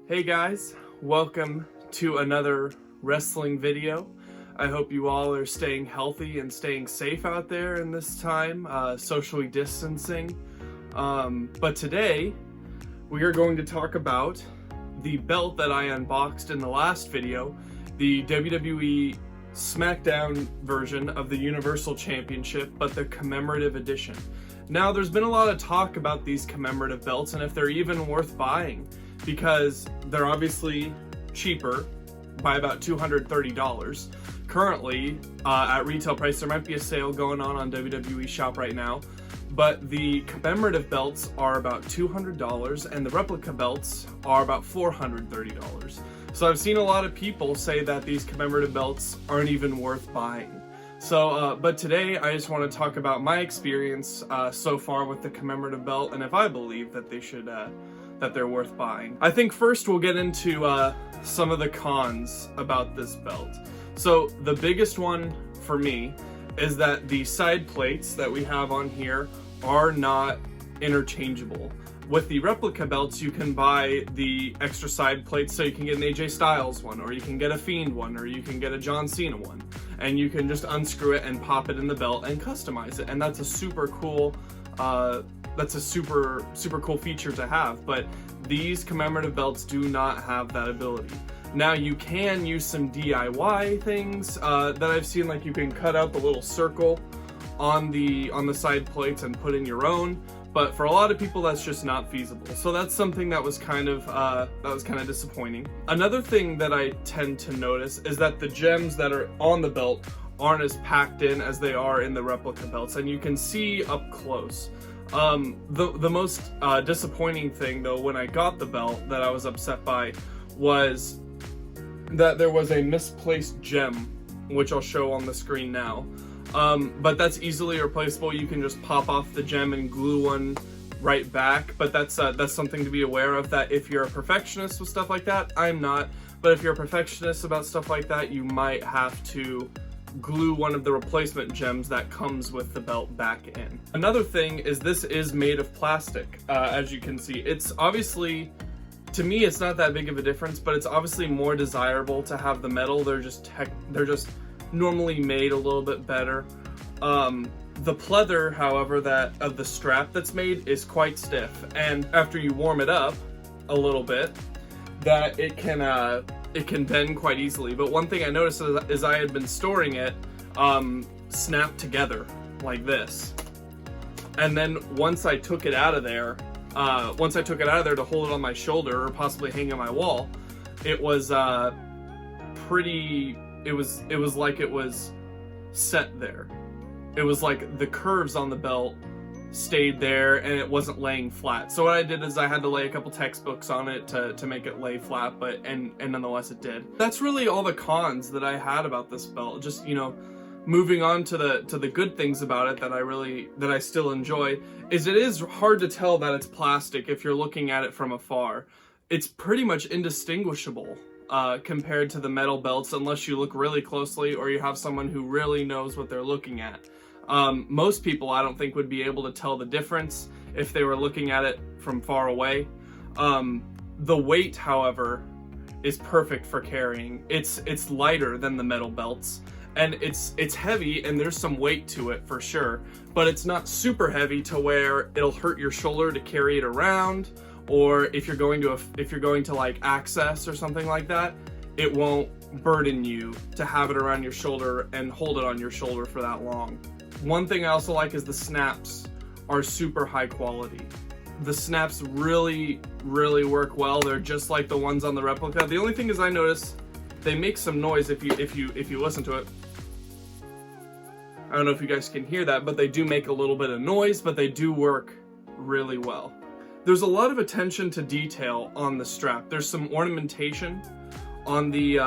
Hey guys, welcome to another wrestling video. I hope you all are staying healthy and staying safe out there in this time, socially distancing. But today, we are going to talk about the belt that I unboxed in the last video, the WWE SmackDown version of the Universal Championship, but the Commemorative Edition. Now, there's been a lot of talk about these commemorative belts and if they're even worth buying, because they're obviously cheaper by about $230. Currently, at retail price, there might be a sale going on WWE Shop right now, but the commemorative belts are about $200 and the replica belts are about $430. So I've seen a lot of people say that these commemorative belts aren't even worth buying. So, but today I just want to talk about my experience so far with the commemorative belt and if I believe that they should that they're worth buying. I think first we'll get into some of the cons about this belt. So the biggest one for me is that the side plates that we have on here are not interchangeable. With the replica belts, you can buy the extra side plates, so you can get an AJ Styles one, or you can get a Fiend one, or you can get a John Cena one, and you can just unscrew it and pop it in the belt and customize it, and that's a super cool super cool feature to have. But these commemorative belts do not have that ability. Now you can use some DIY things that I've seen, like you can cut out the little circle on the side plates and put in your own, but for a lot of people that's just not feasible. So that's something that was kind of disappointing. Another thing that I tend to notice is that the gems that are on the belt aren't as packed in as they are in the replica belts, and you can see up close. The most disappointing thing though when I got the belt that I was upset by was that there was a misplaced gem, which I'll show on the screen now. But that's easily replaceable. You can just pop off the gem and glue one right back, but that's something to be aware of, that if you're a perfectionist with stuff like that, I'm not, but if you're a perfectionist about stuff like that, you might have to glue one of the replacement gems that comes with the belt back in. Another thing is this is made of plastic, as you can see. It's obviously, to me, it's not that big of a difference, but it's obviously more desirable to have the metal. They're just normally made a little bit better. The pleather, however, that of the strap that's made is quite stiff, and after you warm it up a little bit, that it can bend quite easily. But one thing I noticed is I had been storing it snapped together like this, and then once I took it out of there to hold it on my shoulder or possibly hang on my wall, it was it was like it was set there. It was like the curves on the belt stayed there and it wasn't laying flat. So what I did is I had to lay a couple textbooks on it to make it lay flat, but and nonetheless it did. That's really all the cons that I had about this belt. Just, you know, moving on to the good things about it that I still enjoy is it is hard to tell that it's plastic if you're looking at it from afar. It's pretty much indistinguishable compared to the metal belts unless you look really closely or you have someone who really knows what they're looking at. Most people, I don't think, would be able to tell the difference if they were looking at it from far away. The weight, however, is perfect for carrying. It's lighter than the metal belts, and it's heavy, and there's some weight to it for sure, but it's not super heavy to where it'll hurt your shoulder to carry it around, or if you're going to like access or something like that, it won't burden you to have it around your shoulder and hold it on your shoulder for that long. One thing I also like is the snaps are super high quality. The snaps really work well. They're just like the ones on the replica. The only thing is I notice they make some noise if you listen to it. I don't know if you guys can hear that, but they do make a little bit of noise, but they do work really well. There's a lot of attention to detail on the strap. There's some ornamentation on the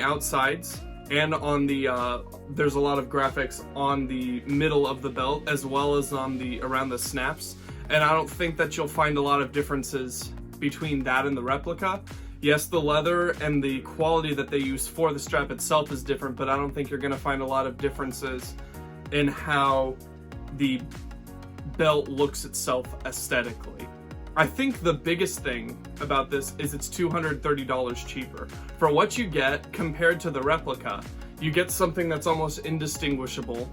outsides, and on the there's a lot of graphics on the middle of the belt as well as on around the snaps, and I don't think that you'll find a lot of differences between that and the replica. Yes, the leather and the quality that they use for the strap itself is different, but I don't think you're going to find a lot of differences in how the belt looks itself aesthetically. I think the biggest thing about this is it's $230 cheaper. For what you get compared to the replica, you get something that's almost indistinguishable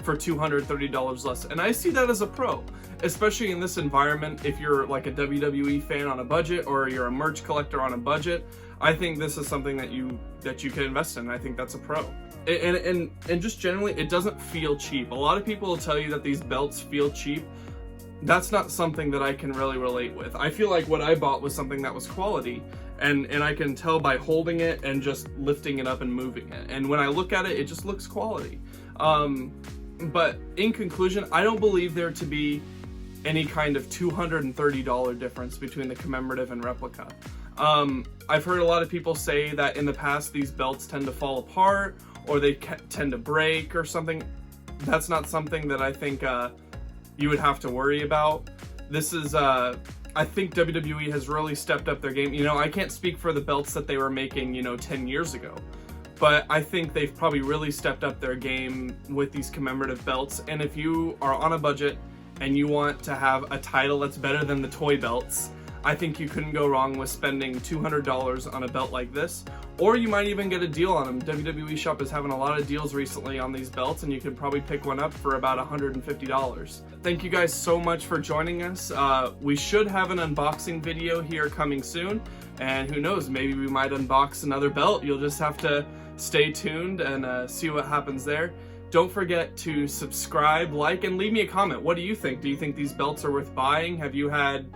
for $230 less. And I see that as a pro, especially in this environment. If you're like a WWE fan on a budget, or you're a merch collector on a budget, I think this is something that you can invest in. I think that's a pro. And just generally, it doesn't feel cheap. A lot of people will tell you that these belts feel cheap. That's not something that I can really relate with. I feel like what I bought was something that was quality, and I can tell by holding it and just lifting it up and moving it. And when I look at it, it just looks quality. But in conclusion, I don't believe there to be any kind of $230 difference between the commemorative and replica. I've heard a lot of people say that in the past these belts tend to fall apart, or they tend to break or something. That's not something that I think you would have to worry about. This is, I think WWE has really stepped up their game. You know, I can't speak for the belts that they were making, 10 years ago, but I think they've probably really stepped up their game with these commemorative belts. And if you are on a budget and you want to have a title that's better than the toy belts, I think you couldn't go wrong with spending $200 on a belt like this, or you might even get a deal on them. WWE Shop is having a lot of deals recently on these belts, and you could probably pick one up for about $150. Thank you guys so much for joining us. We should have an unboxing video here coming soon, and who knows, maybe we might unbox another belt. You'll just have to stay tuned and see what happens there. Don't forget to subscribe, like, and leave me a comment. What do you think? Do you think these belts are worth buying? Have you had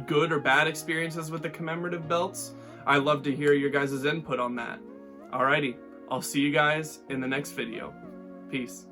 good or bad experiences with the commemorative belts? I'd love to hear your guys' input on that. Alrighty, I'll see you guys in the next video. Peace.